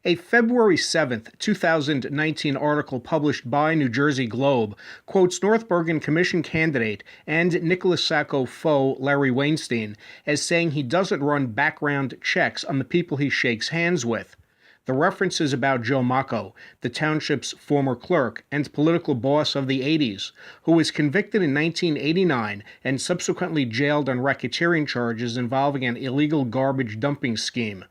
A February 7th, 2019 article published by New Jersey Globe quotes North Bergen Commission candidate and Nicholas Sacco foe Larry Weinstein as saying he doesn't run background checks on the people he shakes hands with. The reference is about Joe Marko, the township's former clerk and political boss of the 80s, who was convicted in 1989 and subsequently jailed on racketeering charges involving an illegal garbage dumping scheme.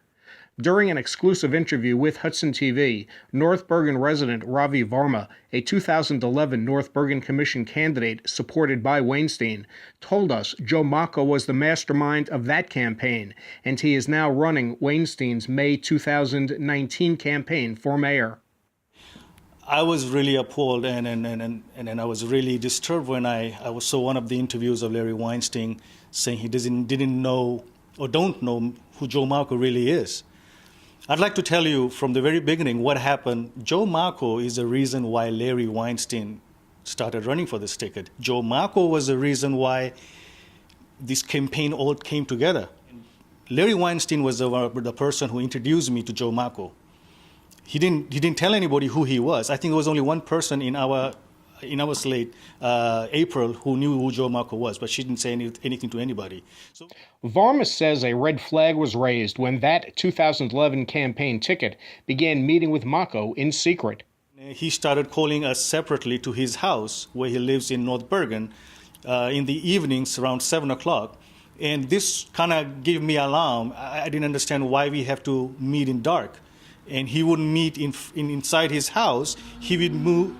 During an exclusive interview with Hudson TV, North Bergen resident Ravi Varma, a 2011 North Bergen Commission candidate supported by Weinstein, told us Joe Marko was the mastermind of that campaign, and he is now running Weinstein's May 2019 campaign for mayor. I was really appalled and I was really disturbed when I saw one of the interviews of Larry Weinstein saying he didn't know or don't know who Joe Marko really is. I'd like to tell you from the very beginning what happened. Joe Marko is the reason why Larry Weinstein started running for this ticket. Joe Marko was the reason why this campaign all came together. Larry Weinstein was the person who introduced me to Joe Marko. He didn't tell anybody who he was. I think there was only one person in our slate, April, who knew who Joe Marko was, but she didn't say anything to anybody. So, Varma says a red flag was raised when that 2011 campaign ticket began meeting with Marko in secret. He started calling us separately to his house, where he lives in North Bergen, in the evenings around 7 o'clock. And this kind of gave me alarm. I didn't understand why we have to meet in dark. And he wouldn't meet inside his house. He would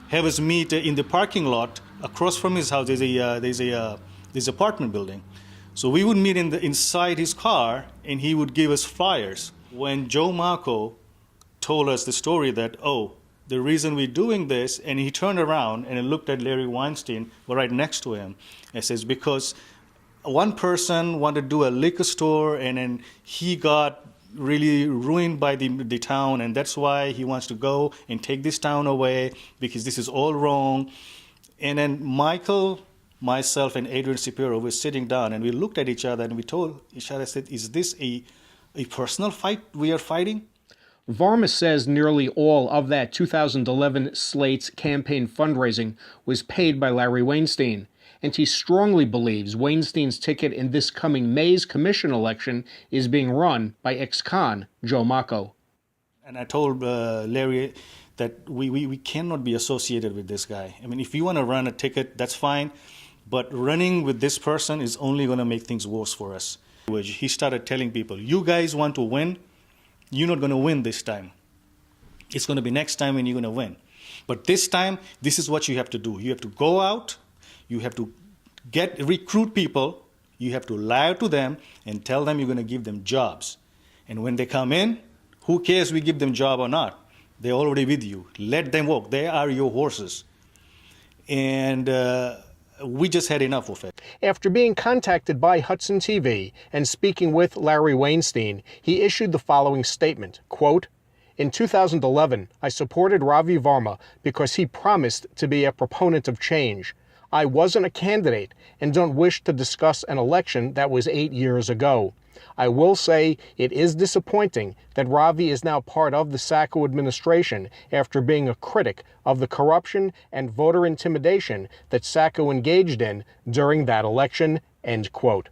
have us meet in the parking lot across from his house. There's a apartment building, so we would meet inside his car, and he would give us flyers. When Joe Marko told us the story that the reason we're doing this, and he turned around and looked at Larry Weinstein, right next to him, and says because one person wanted to do a liquor store, and then he got really ruined by the town, and that's why he wants to go and take this town away because this is all wrong. And then Michael, myself, and Adrian Shapiro were sitting down, and we looked at each other and we told each other, said, is this a personal fight we are fighting? Varma says nearly all of that 2011 slate's campaign fundraising was paid by Larry Weinstein, and he strongly believes Weinstein's ticket in this coming May's commission election is being run by ex-con Joe Marko. And I told Larry that we cannot be associated with this guy. I mean, if you want to run a ticket, that's fine, but running with this person is only going to make things worse for us. He started telling people, you guys want to win, you're not going to win this time. It's going to be next time when you're going to win. But this time, this is what you have to do. You have to go out, you have to recruit people, you have to lie to them and tell them you're going to give them jobs. And when they come in, who cares we give them job or not? They're already with you. Let them walk. They are your horses. And we just had enough of it. After being contacted by Hudson TV and speaking with Larry Weinstein, he issued the following statement, quote, in 2011, I supported Ravi Varma because he promised to be a proponent of change. I wasn't a candidate and don't wish to discuss an election that was 8 years ago. I will say it is disappointing that Ravi is now part of the Sacco administration after being a critic of the corruption and voter intimidation that Sacco engaged in during that election, end quote.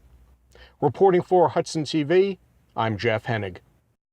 Reporting for Hudson TV, I'm Jeff Henig.